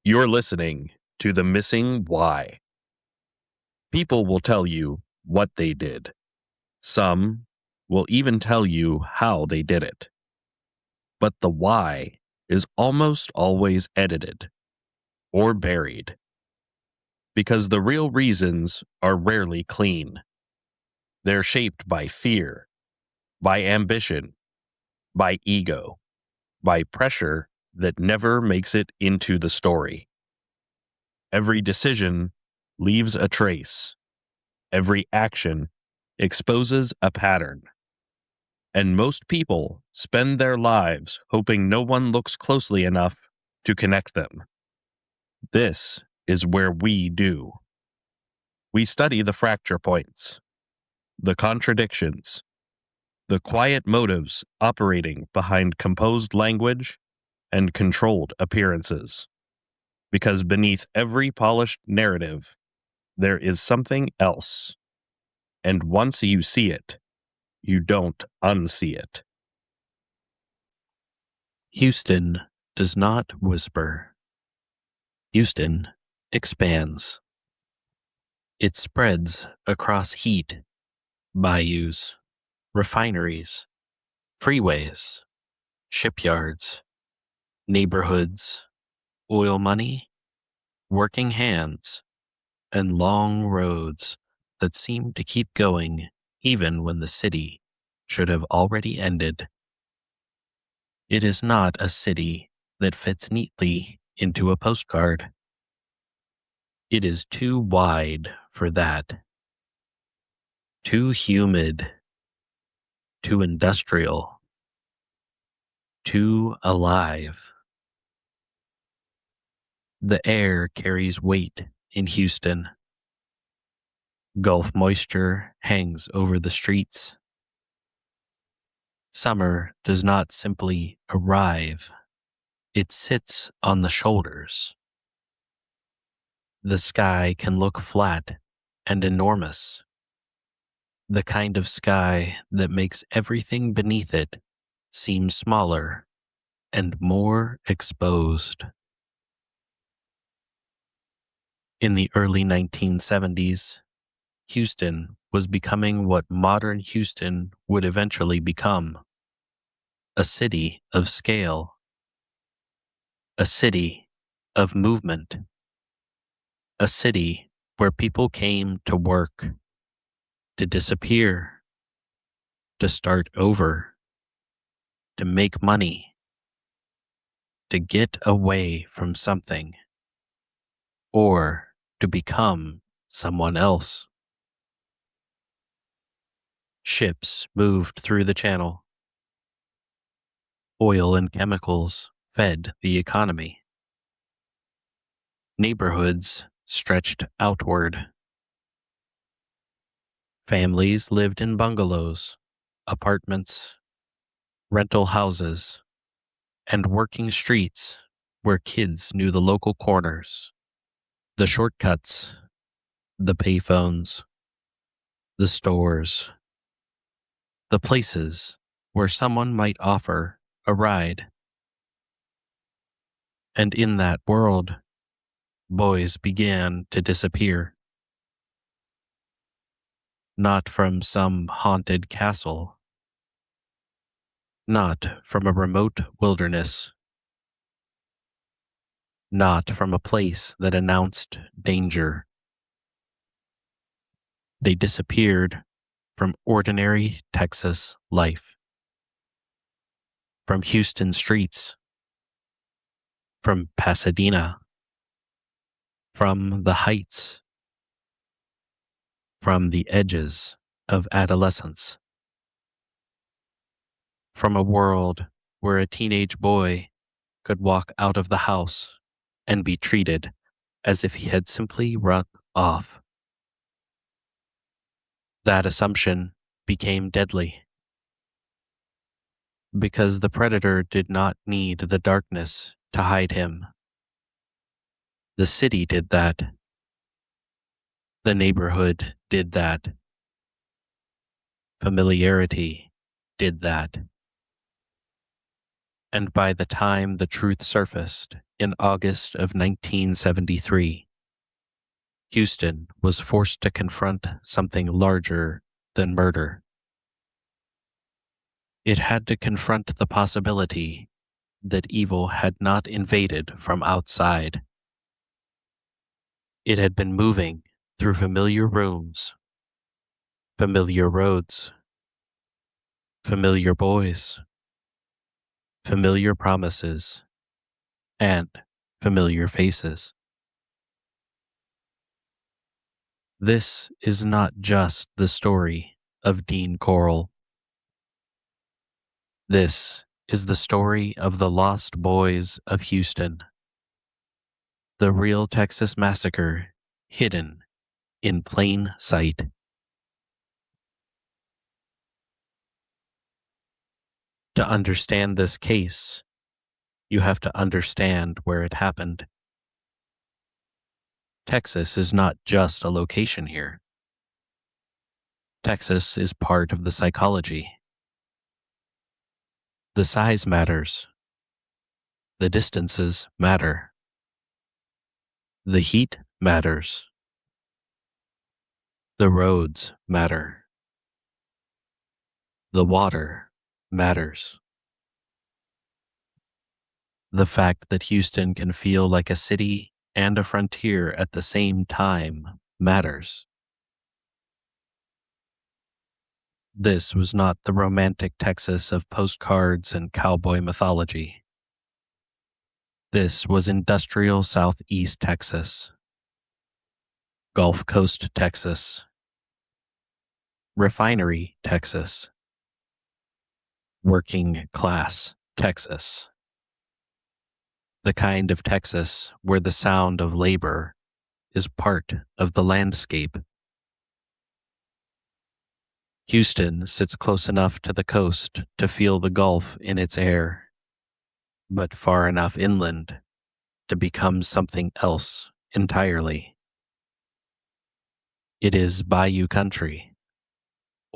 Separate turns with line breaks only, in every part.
You're listening to The Missing Why. People will tell you what they did. Some will even tell you how they did it. But the why is almost always edited or buried because the real reasons are rarely clean. They're shaped by fear, by ambition, by ego, by pressure that never makes it into the story. Every decision leaves a trace. Every action exposes a pattern. And most people spend their lives hoping no one looks closely enough to connect them. This is where we do. We study the fracture points, the contradictions, the quiet motives operating behind composed language and controlled appearances. Because beneath every polished narrative, there is something else. And once you see it, you don't unsee it.
Houston does not whisper. Houston expands. It spreads across heat, bayous, refineries, freeways, shipyards, neighborhoods, oil money, working hands, and long roads that seem to keep going even when the city should have already ended. It is not a city that fits neatly into a postcard. It is too wide for that. Too humid. Too industrial. Too alive. The air carries weight in Houston. Gulf moisture hangs over the streets. Summer does not simply arrive. It sits on the shoulders. The sky can look flat and enormous. The kind of sky that makes everything beneath it seem smaller and more exposed. In the early 1970s, Houston was becoming what modern Houston would eventually become: a city of scale, a city of movement, a city where people came to work, to disappear, to start over, to make money, to get away from something, or to become someone else. Ships moved through the channel. Oil and chemicals fed the economy. Neighborhoods stretched outward. Families lived in bungalows, apartments, rental houses, and working streets where kids knew the local corners, the shortcuts, the payphones, the stores, the places where someone might offer a ride. And in that world, boys began to disappear. Not from some haunted castle, not from a remote wilderness, not from a place that announced danger. They disappeared from ordinary Texas life, from Houston streets, from Pasadena, from the heights, from the edges of adolescence, from a world where a teenage boy could walk out of the house and be treated as if he had simply run off. That assumption became deadly, because the predator did not need the darkness to hide him. The city did that. The neighborhood did that. Familiarity did that. And by the time the truth surfaced In August of 1973, Houston was forced to confront something larger than murder. It had to confront the possibility that evil had not invaded from outside. It had been moving through familiar rooms, familiar roads, familiar boys, familiar promises, and familiar faces. This is not just the story of Dean Corll. This is the story of the lost boys of Houston, the real Texas massacre hidden in plain sight. To understand this case, you have to understand where it happened. Texas is not just a location here. Texas is part of the psychology. The size matters. The distances matter. The heat matters. The roads matter. The water matters. The fact that Houston can feel like a city and a frontier at the same time matters. This was not the romantic Texas of postcards and cowboy mythology. This was industrial Southeast Texas, Gulf Coast Texas, refinery Texas, working class Texas. The kind of Texas where the sound of labor is part of the landscape. Houston sits close enough to the coast to feel the Gulf in its air, but far enough inland to become something else entirely. It is bayou country,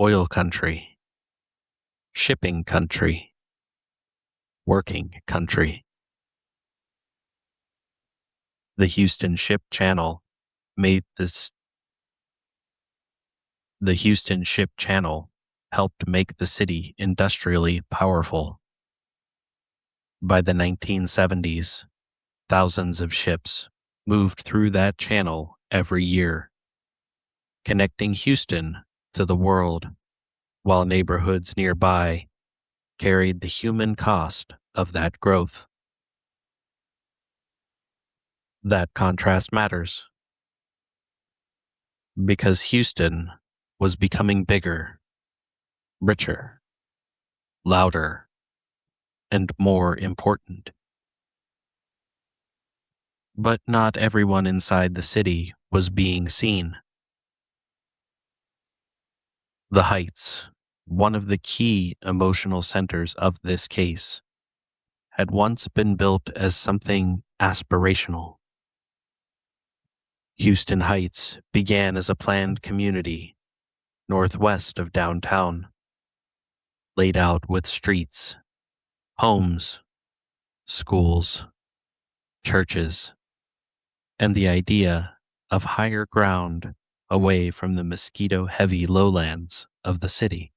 oil country, shipping country, working country. The Houston Ship Channel made this. The Houston Ship Channel helped make the city industrially powerful. By the 1970s, thousands of ships moved through that channel every year, connecting Houston to the world, while neighborhoods nearby carried the human cost of that growth. That contrast matters, because Houston was becoming bigger, richer, louder, and more important. But not everyone inside the city was being seen. The Heights, one of the key emotional centers of this case, had once been built as something aspirational. Houston Heights began as a planned community northwest of downtown, laid out with streets, homes, schools, churches, and the idea of higher ground away from the mosquito-heavy lowlands of the city.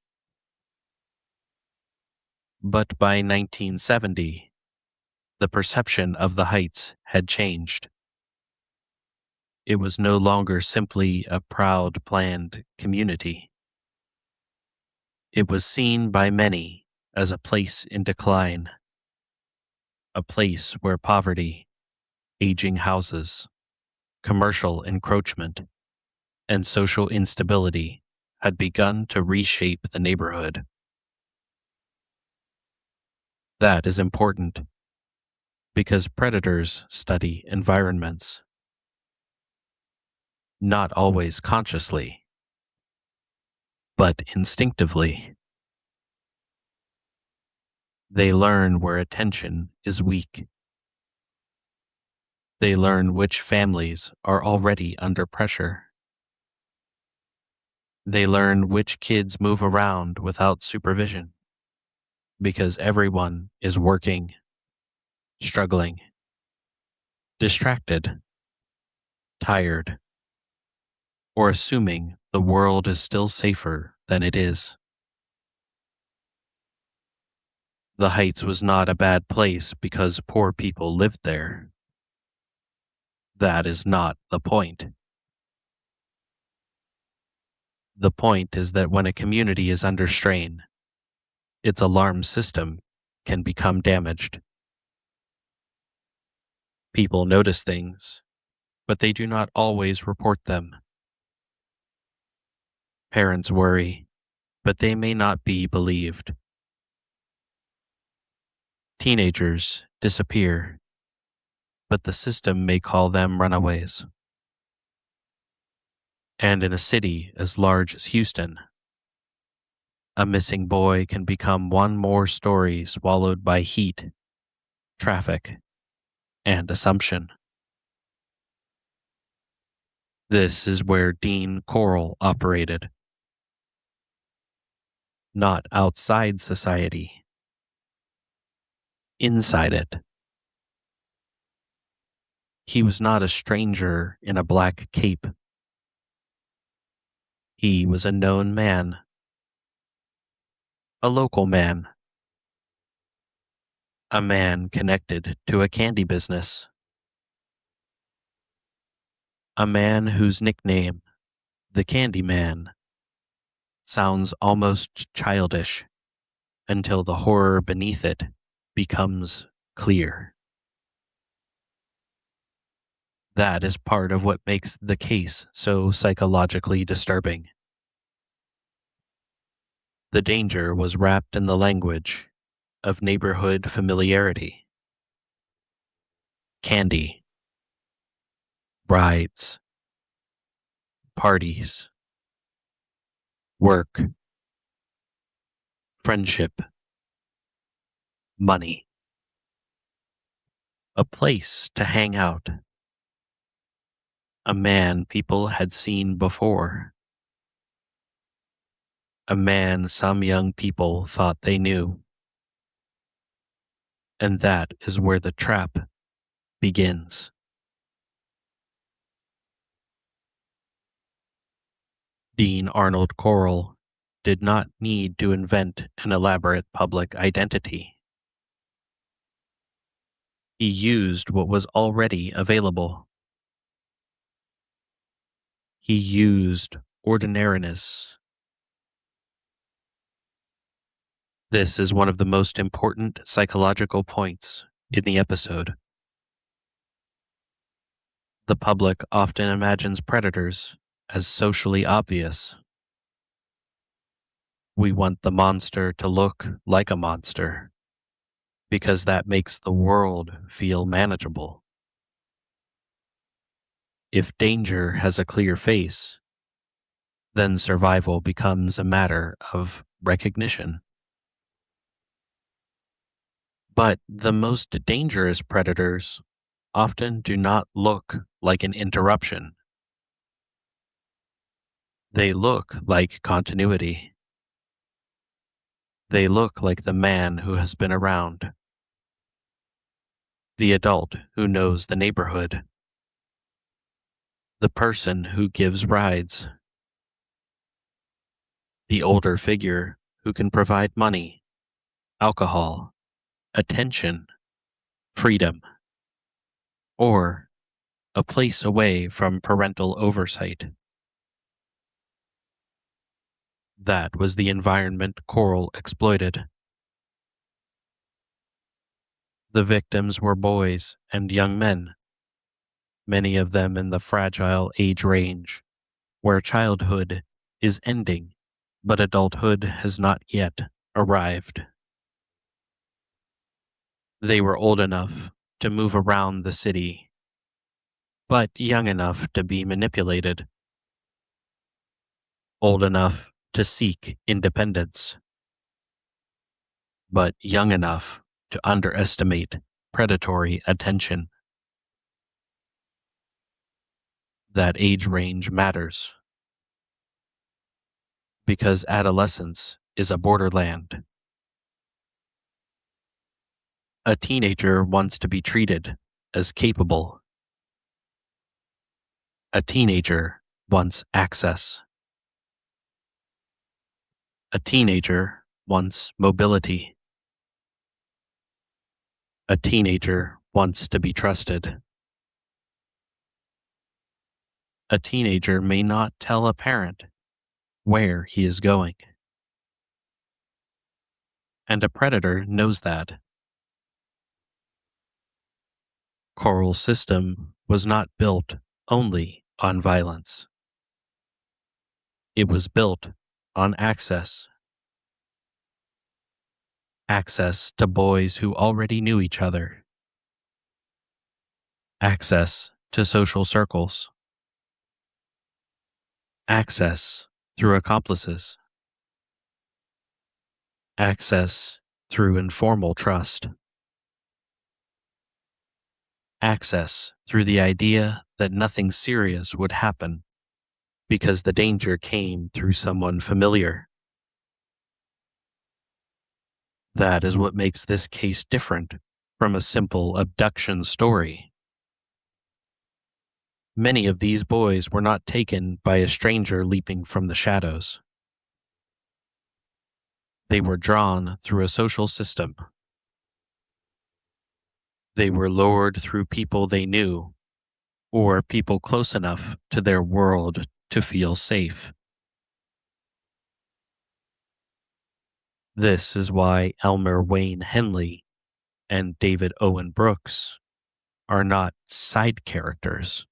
But by 1970, the perception of the Heights had changed. It was no longer simply a proud, planned community. It was seen by many as a place in decline, a place where poverty, aging houses, commercial encroachment, and social instability had begun to reshape the neighborhood. That is important, because predators study environments. Not always consciously, but instinctively. They learn where attention is weak. They learn which families are already under pressure. They learn which kids move around without supervision, because everyone is working, struggling, distracted, tired, or assuming the world is still safer than it is. The Heights was not a bad place because poor people lived there. That is not the point. The point is that when a community is under strain, its alarm system can become damaged. People notice things, but they do not always report them. Parents worry, but they may not be believed. Teenagers disappear, but the system may call them runaways. And in a city as large as Houston, a missing boy can become one more story swallowed by heat, traffic, and assumption. This is where Dean Corll operated. Not outside society, inside it. He was not a stranger in a black cape. He was a known man, a local man, a man connected to a candy business, a man whose nickname, the Candy Man, sounds almost childish until the horror beneath it becomes clear. That is part of what makes the case so psychologically disturbing. The danger was wrapped in the language of neighborhood familiarity. Candy, brides, parties, work, friendship, money. A place to hang out. A man people had seen before. A man some young people thought they knew. And that is where the trap begins. Dean Arnold Corll did not need to invent an elaborate public identity. He used what was already available. He used ordinariness. This is one of the most important psychological points in the episode. The public often imagines predators as socially obvious. We want the monster to look like a monster, because that makes the world feel manageable. If danger has a clear face, then survival becomes a matter of recognition. But the most dangerous predators often do not look like an interruption. They look like continuity. They look like the man who has been around, the adult who knows the neighborhood, the person who gives rides, the older figure who can provide money, alcohol, attention, freedom, or a place away from parental oversight. That was the environment Corll exploited. The victims were boys and young men, many of them in the fragile age range, where childhood is ending, but adulthood has not yet arrived. They were old enough to move around the city, but young enough to be manipulated, old enough to seek independence, but young enough to underestimate predatory attention. That age range matters, because adolescence is a borderland. A teenager wants to be treated as capable A teenager wants access. A teenager wants mobility. A teenager wants to be trusted. A teenager may not tell a parent where he is going. And a predator knows that. Corll's system was not built only on violence. It was built on access. Access to boys who already knew each other. Access to social circles. Access through accomplices. Access through informal trust. Access through the idea that nothing serious would happen because the danger came through someone familiar. That is what makes this case different from a simple abduction story. Many of these boys were not taken by a stranger leaping from the shadows. They were drawn through a social system. They were lured through people they knew, or people close enough to their world to feel safe. This is why Elmer Wayne Henley and David Owen Brooks are not side characters.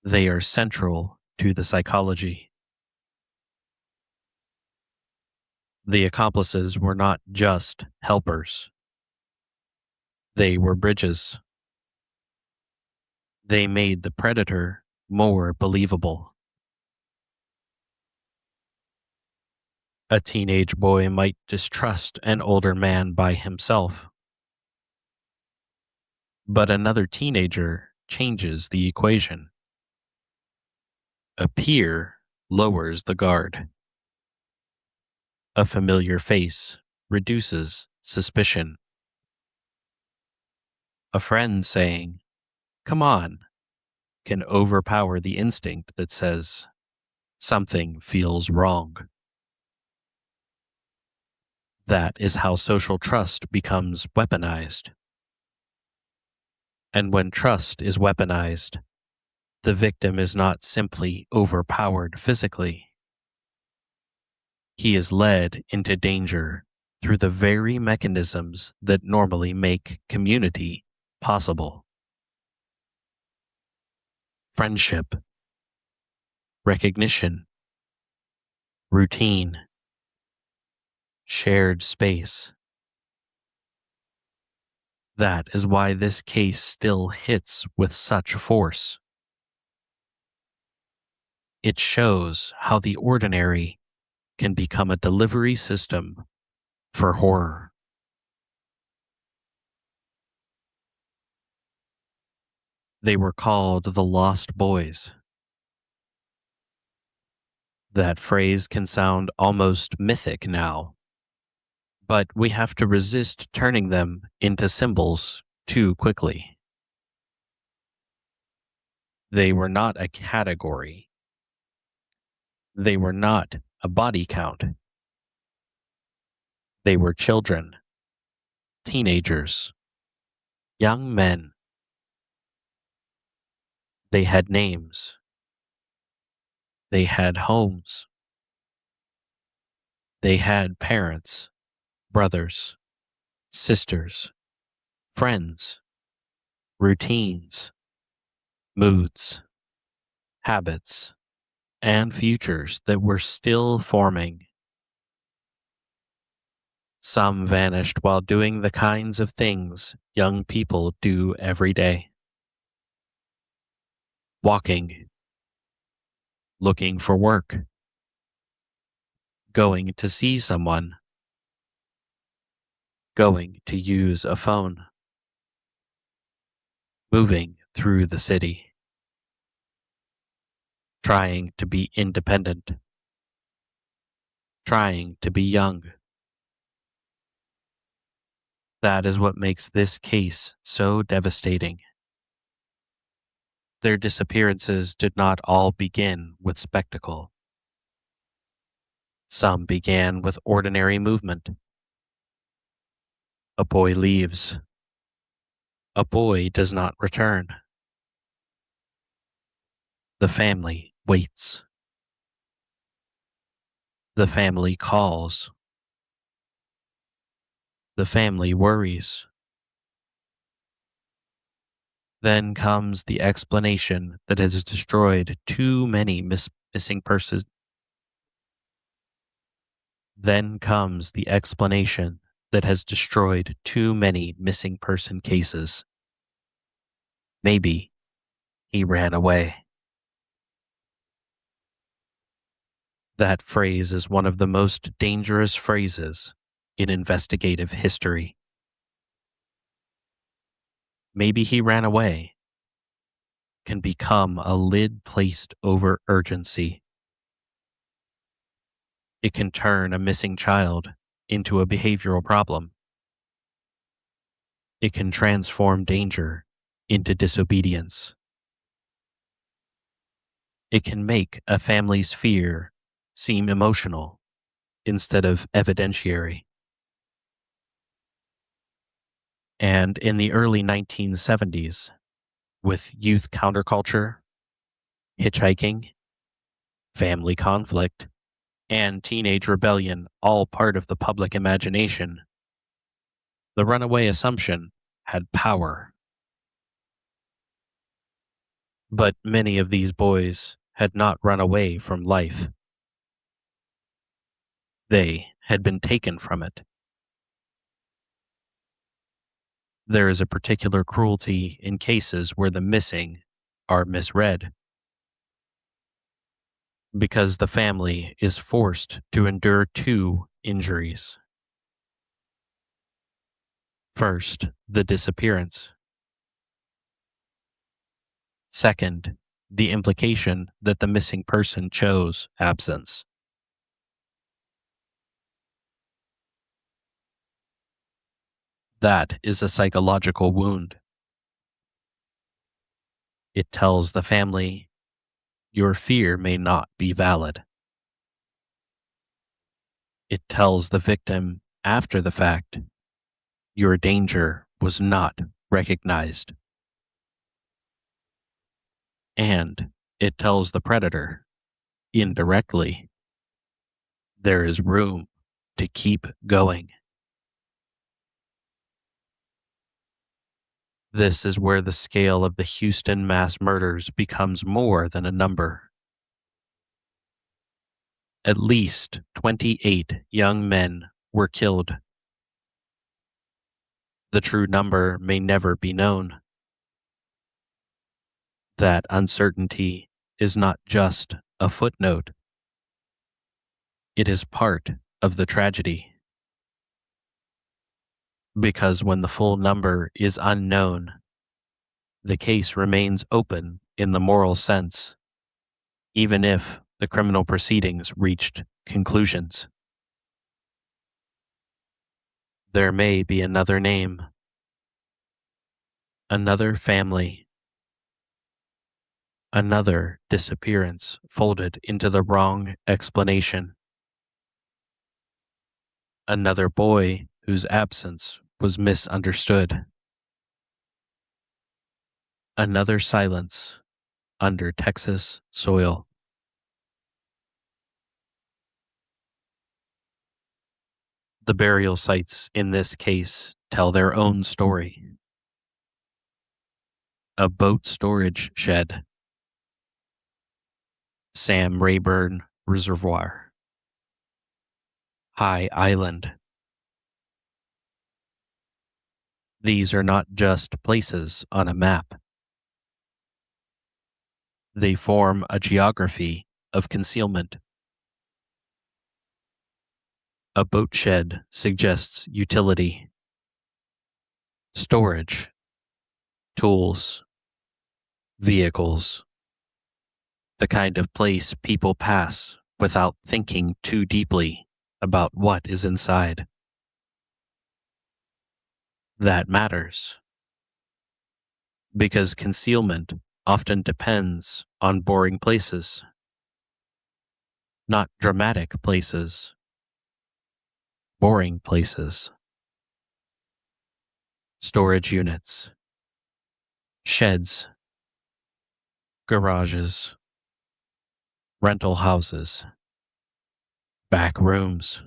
They are central to the psychology. The accomplices were not just helpers. They were bridges. They made the predator more believable. A teenage boy might distrust an older man by himself. But another teenager changes the equation. A peer lowers the guard. A familiar face reduces suspicion. A friend saying, "Come on," can overpower the instinct that says, "Something feels wrong." That is how social trust becomes weaponized. And when trust is weaponized, the victim is not simply overpowered physically. He is led into danger through the very mechanisms that normally make community possible. Friendship, recognition, routine, shared space. That is why this case still hits with such force. It shows how the ordinary can become a delivery system for horror. They were called the Lost Boys. That phrase can sound almost mythic now, but we have to resist turning them into symbols too quickly. They were not a category. They were not a body count. They were children, teenagers, young men. They had names. They had homes. They had parents, brothers, sisters, friends, routines, moods, habits, and futures that were still forming. Some vanished while doing the kinds of things young people do every day. Walking, looking for work, going to see someone, going to use a phone, moving through the city, trying to be independent, trying to be young. That is what makes this case so devastating. Their disappearances did not all begin with spectacle. Some began with ordinary movement. A boy leaves. A boy does not return. The family waits. The family calls. The family worries. Then comes the explanation that has destroyed too many missing persons. Then comes the explanation that has destroyed too many missing person cases. Maybe he ran away. That phrase is one of the most dangerous phrases in investigative history. Maybe he ran away can become a lid placed over urgency. It can turn a missing child into a behavioral problem. It can transform danger into disobedience. It can make a family's fear seem emotional instead of evidentiary. And in the early 1970s, with youth counterculture, hitchhiking, family conflict, and teenage rebellion all part of the public imagination, the runaway assumption had power. But many of these boys had not run away from life. They had been taken from it. There is a particular cruelty in cases where the missing are misread, because the family is forced to endure two injuries. First, the disappearance. Second, the implication that the missing person chose absence. That is a psychological wound. It tells the family, your fear may not be valid. It tells the victim after the fact, your danger was not recognized. And it tells the predator, indirectly, there is room to keep going. This is where the scale of the Houston mass murders becomes more than a number. At least 28 young men were killed. The true number may never be known. That uncertainty is not just a footnote. It is part of the tragedy. Because when the full number is unknown, the case remains open in the moral sense, even if the criminal proceedings reached conclusions. There may be another name, another family, another disappearance folded into the wrong explanation, another boy whose absence was misunderstood, another silence under Texas soil. The burial sites in this case tell their own story. A boat storage shed, Sam Rayburn Reservoir, High Island. These are not just places on a map. They form a geography of concealment. A boat shed suggests utility, storage, tools, vehicles, the kind of place people pass without thinking too deeply about what is inside. That matters, because concealment often depends on boring places, not dramatic places, boring places. Storage units, sheds, garages, rental houses, back rooms,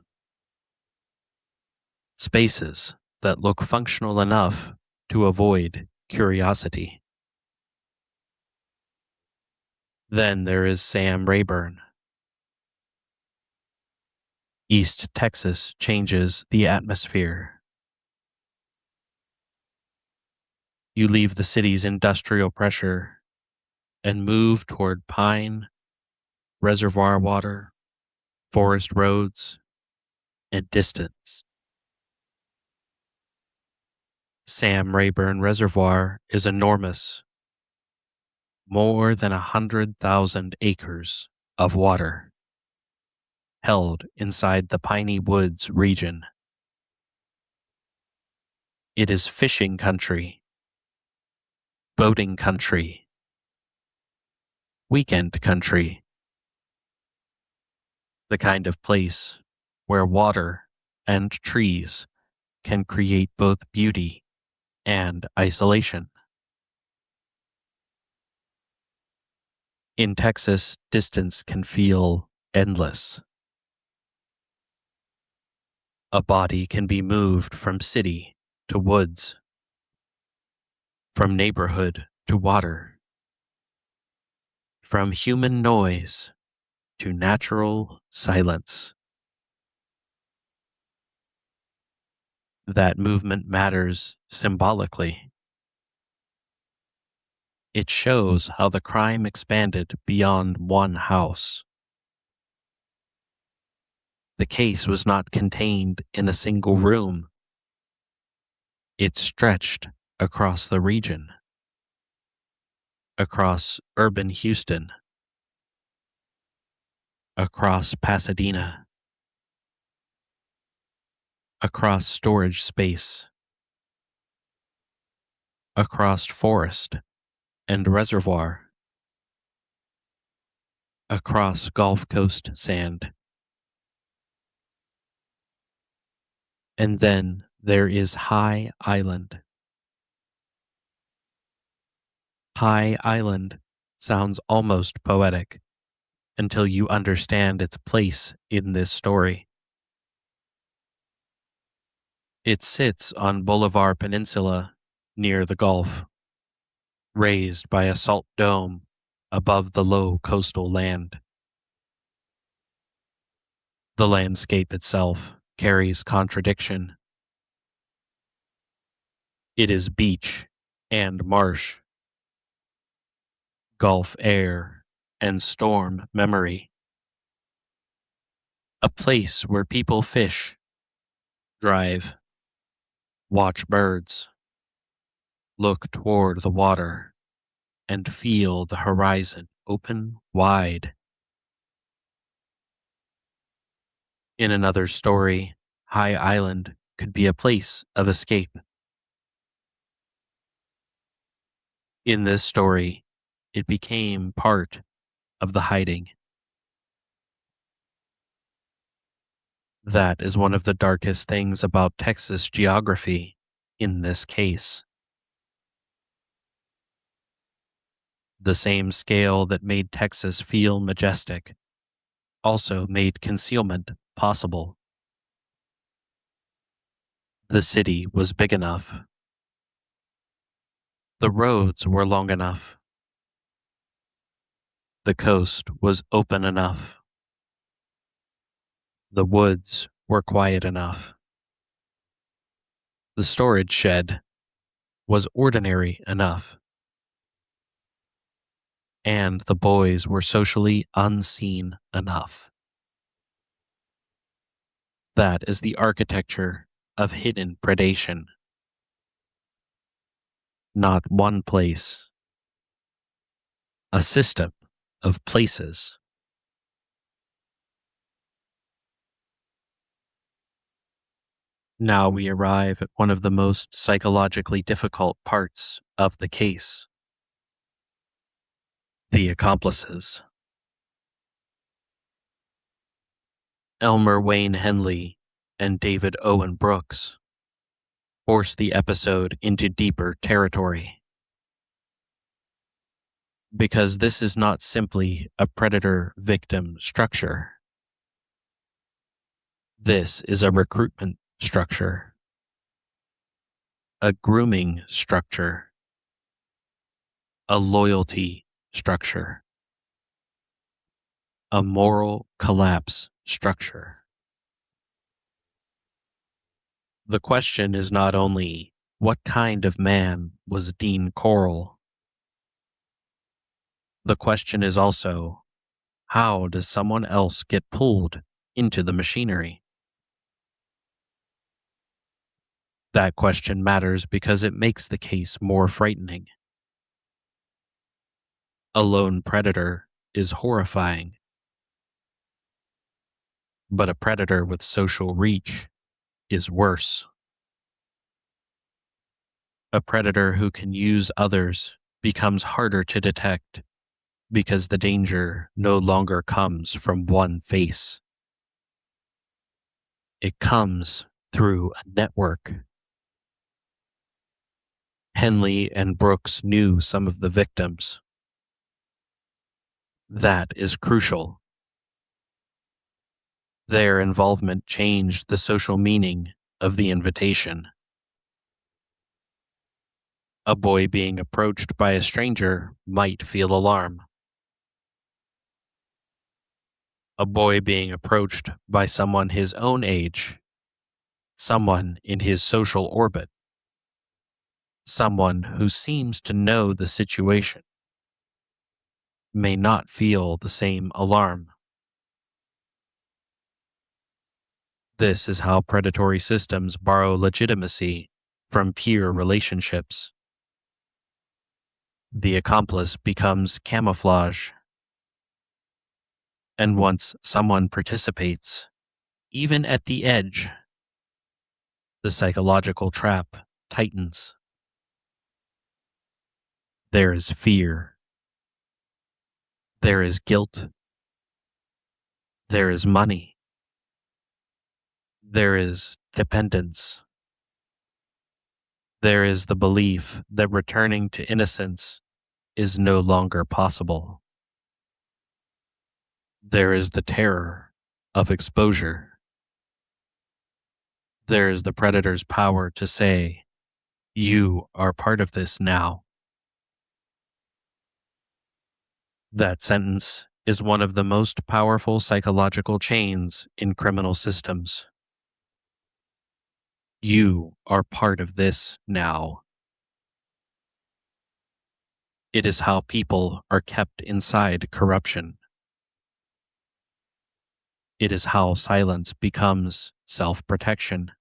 spaces that look functional enough to avoid curiosity. Then there is Sam Rayburn. East Texas changes the atmosphere. You leave the city's industrial pressure and move toward pine, reservoir water, forest roads, and distance. Sam Rayburn Reservoir is enormous, more than 100,000 acres of water, held inside the Piney Woods region. It is fishing country, boating country, weekend country, the kind of place where water and trees can create both beauty and isolation. In Texas, distance can feel endless. A body can be moved from city to woods, from neighborhood to water, from human noise to natural silence. That movement matters symbolically. It shows how the crime expanded beyond one house. The case was not contained in a single room. It stretched across the region, across urban Houston, across Pasadena, across storage space, across forest and reservoir, across Gulf Coast sand. And then there is High Island. High Island sounds almost poetic until you understand its place in this story. It sits on Bolivar Peninsula near the Gulf, raised by a salt dome above the low coastal land. The landscape itself carries contradiction. It is beach and marsh, Gulf air and storm memory. A place where people fish, drive, watch birds, look toward the water, and feel the horizon open wide. In another story, High Island could be a place of escape. In this story, it became part of the hiding. That is one of the darkest things about Texas geography in this case. The same scale that made Texas feel majestic also made concealment possible. The city was big enough. The roads were long enough. The coast was open enough. The woods were quiet enough. The storage shed was ordinary enough. And the boys were socially unseen enough. That is the architecture of hidden predation. Not one place. A system of places. Now we arrive at one of the most psychologically difficult parts of the case. The accomplices. Elmer Wayne Henley and David Owen Brooks force the episode into deeper territory. Because this is not simply a predator-victim structure. This is a recruitment structure, a grooming structure, a loyalty structure, a moral collapse structure. The question is not only, what kind of man was Dean Corll? The question is also, how does someone else get pulled into the machinery? That question matters because it makes the case more frightening. A lone predator is horrifying, but a predator with social reach is worse. A predator who can use others becomes harder to detect because the danger no longer comes from one face. It comes through a network. Henley and Brooks knew some of the victims. That is crucial. Their involvement changed the social meaning of the invitation. A boy being approached by a stranger might feel alarm. A boy being approached by someone his own age, someone in his social orbit, someone who seems to know the situation, may not feel the same alarm. This is how predatory systems borrow legitimacy from peer relationships. The accomplice becomes camouflage. And once someone participates, even at the edge, the psychological trap tightens. There is fear. There is guilt. There is money. There is dependence. There is the belief that returning to innocence is no longer possible. There is the terror of exposure. There is the predator's power to say, "You are part of this now." That sentence is one of the most powerful psychological chains in criminal systems. You are part of this now. It is how people are kept inside corruption. It is how silence becomes self-protection.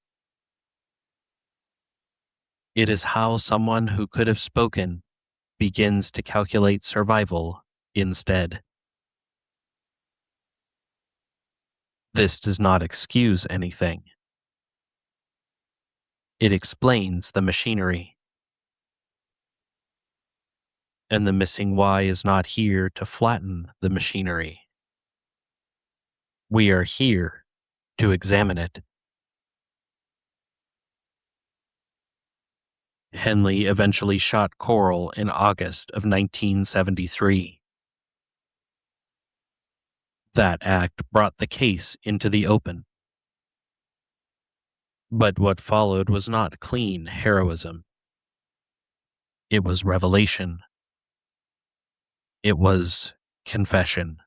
It is how someone who could have spoken begins to calculate survival instead. This does not excuse anything. It explains the machinery. And the missing why is not here to flatten the machinery. We are here to examine it. Henley eventually shot Corll in August of 1973. That act brought the case into the open. But what followed was not clean heroism. It was revelation. It was confession.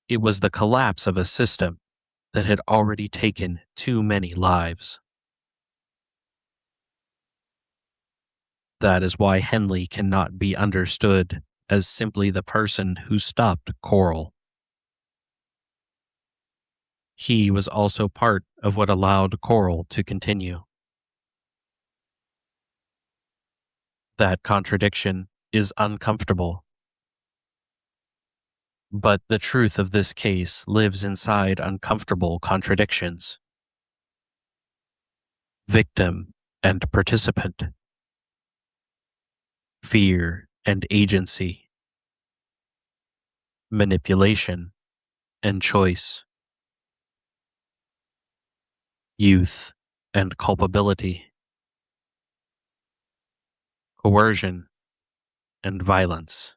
It was the collapse of a system that had already taken too many lives. That is why Henley cannot be understood as simply the person who stopped Corll. He was also part of what allowed Corll to continue. That contradiction is uncomfortable. But the truth of this case lives inside uncomfortable contradictions. Victim and participant. Fear and agency, manipulation and choice, youth and culpability, coercion and violence.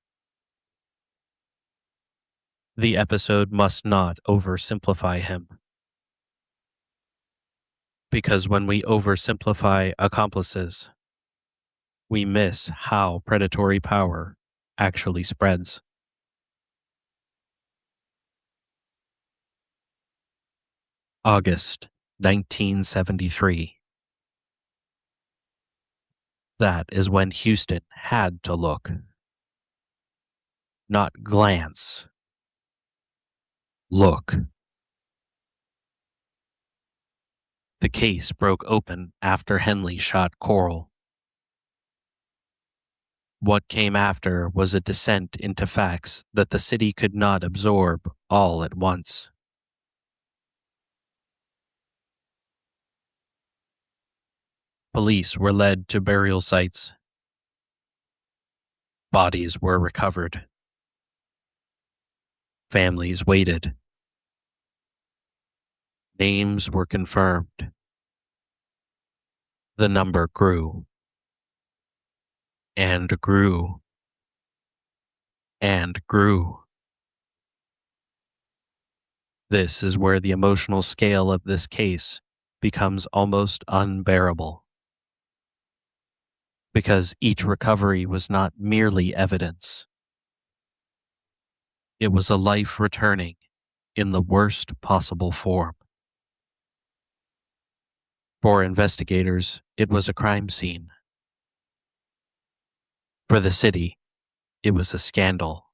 The episode must not oversimplify him, because when we oversimplify accomplices, we miss how predatory power actually spreads. August 1973. That is when Houston had to look. Not glance. Look. The case broke open after Henley shot Corll. What came after was a descent into facts that the city could not absorb all at once. Police were led to burial sites. Bodies were recovered. Families waited. Names were confirmed. The number grew. And grew. And grew. This is where the emotional scale of this case becomes almost unbearable. Because each recovery was not merely evidence. It was a life returning in the worst possible form. For investigators, it was a crime scene. For the city, it was a scandal.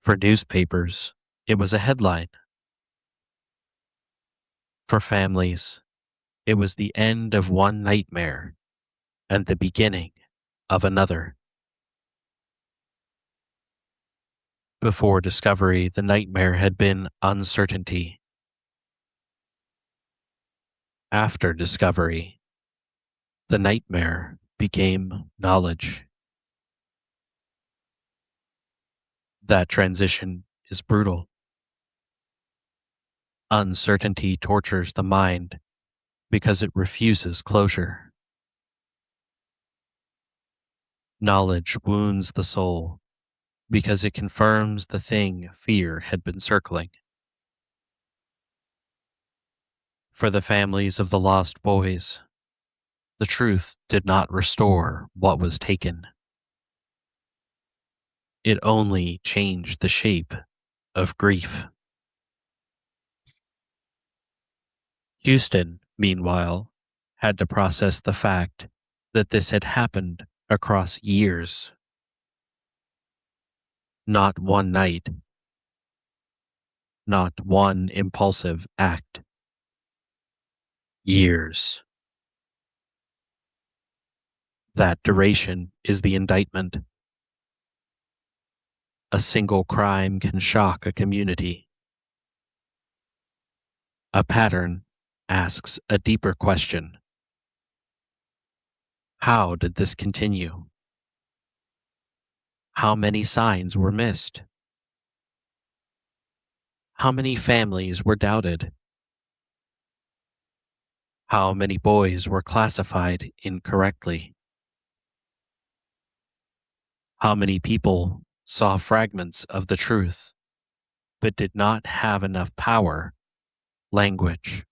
For newspapers, it was a headline. For families, it was the end of one nightmare and the beginning of another. Before discovery, the nightmare had been uncertainty. After discovery, the nightmare became knowledge. That transition is brutal. Uncertainty tortures the mind because it refuses closure. Knowledge wounds the soul because it confirms the thing fear had been circling. For the families of the lost boys, the truth did not restore what was taken. It only changed the shape of grief. Houston, meanwhile, had to process the fact that this had happened across years. Not one night. Not one impulsive act. Years. That duration is the indictment. A single crime can shock a community. A pattern asks a deeper question. How did this continue? How many signs were missed? How many families were doubted? How many boys were classified incorrectly? How many people saw fragments of the truth, but did not have enough power, language,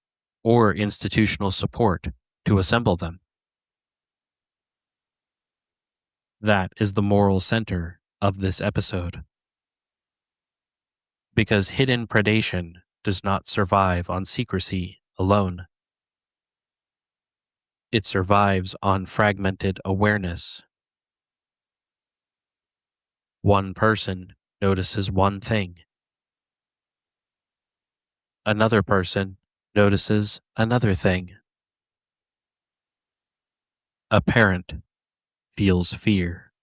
or institutional support to assemble them? That is the moral center of this episode. Because hidden predation does not survive on secrecy alone. It survives on fragmented awareness. One person notices one thing. Another person notices another thing. A parent feels fear.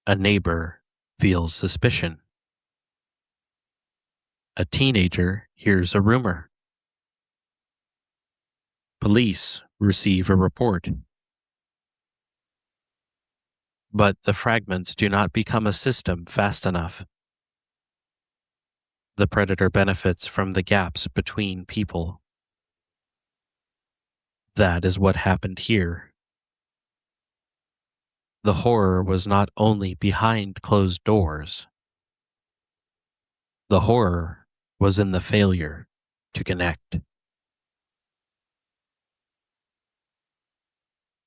A neighbor feels suspicion. A teenager hears a rumor. Police receive a report. but the fragments do not become a system fast enough. The predator benefits from the gaps between people. That is what happened here. The horror was not only behind closed doors. The horror was in the failure to connect.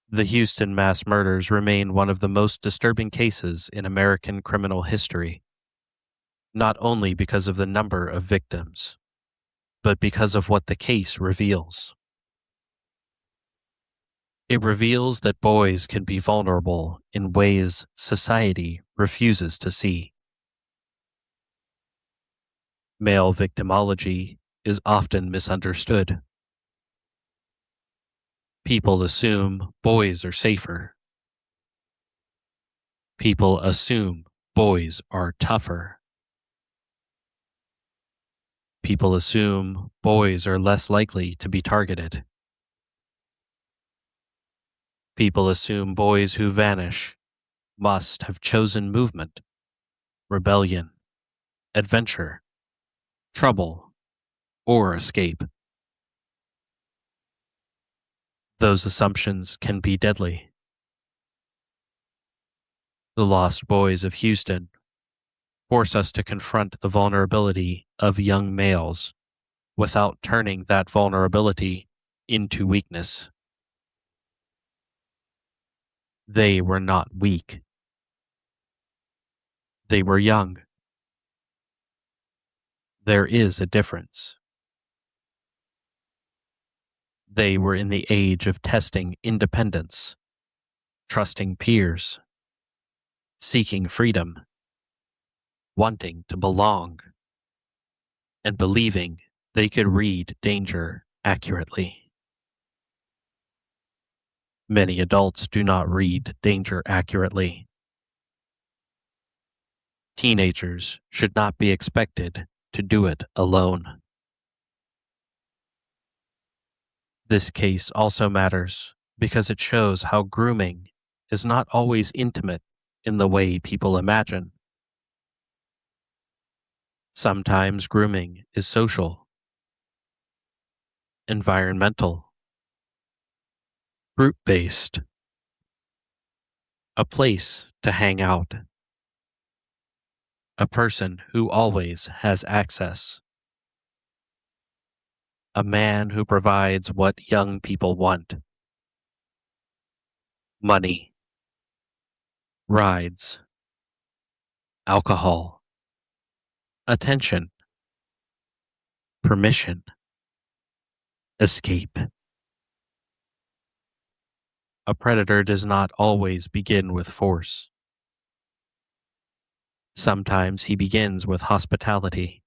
The Houston mass murders remain one of the most disturbing cases in American criminal history, not only because of the number of victims, but because of what the case reveals. It reveals that boys can be vulnerable in ways society refuses to see. Male victimology is often misunderstood. People assume boys are safer. People assume boys are tougher. People assume boys are less likely to be targeted. People assume boys who vanish must have chosen movement, rebellion, adventure, trouble, or escape. Those assumptions can be deadly. The Lost Boys of Houston force us to confront the vulnerability of young males without turning that vulnerability into weakness. They were not weak. They were young. There is a difference. They were in the age of testing independence, trusting peers, seeking freedom, wanting to belong, and believing they could read danger accurately. Many adults do not read danger accurately. Teenagers should not be expected to do it alone. This case also matters because it shows how grooming is not always intimate in the way people imagine. Sometimes grooming is social, environmental, group-based, a place to hang out, a person who always has access, a man who provides what young people want: money, rides, alcohol, attention, permission, escape. A predator does not always begin with force. Sometimes he begins with hospitality.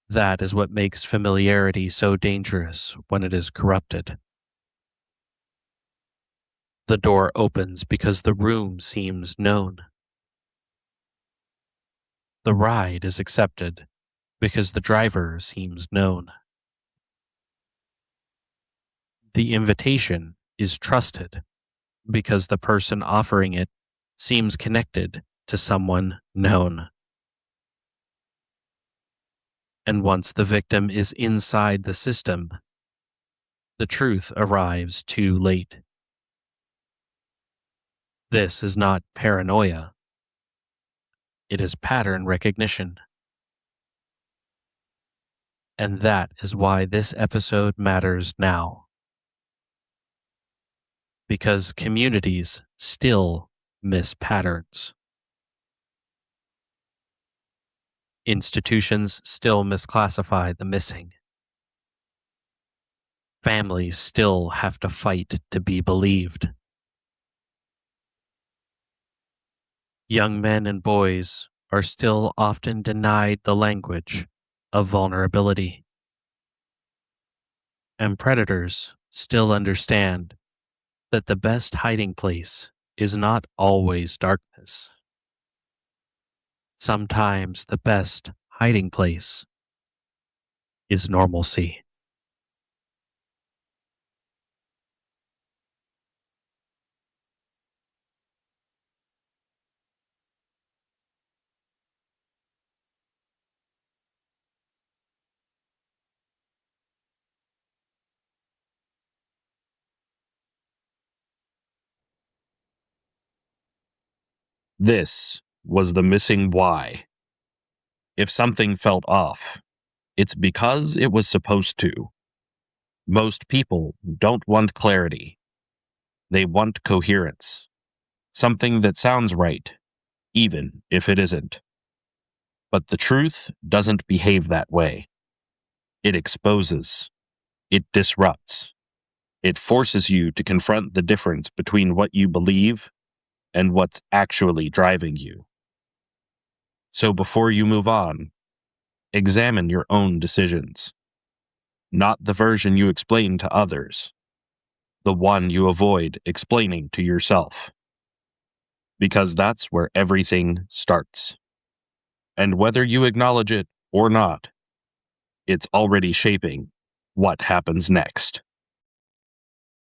That is what makes familiarity so dangerous when it is corrupted. The door opens because the room seems known. The ride is accepted because the driver seems known. The invitation is trusted because the person offering it seems connected to someone known. And once the victim is inside the system, the truth arrives too late. This is not paranoia. It is pattern recognition. And that is why this episode matters now. Because communities still miss patterns. Institutions still misclassify the missing. Families still have to fight to be believed. Young men and boys are still often denied the language of vulnerability. And predators still understand that the best hiding place is not always darkness. Sometimes the best hiding place is normalcy.
This was the missing why. If something felt off, it's because it was supposed to. Most people don't want clarity. They want coherence. Something that sounds right, even if it isn't. But the truth doesn't behave that way. It exposes. It disrupts. It forces you to confront the difference between what you believe and what's actually driving you. So before you move on, examine your own decisions. Not the version you explain to others, the one you avoid explaining to yourself. Because that's where everything starts. And whether you acknowledge it or not, it's already shaping what happens next.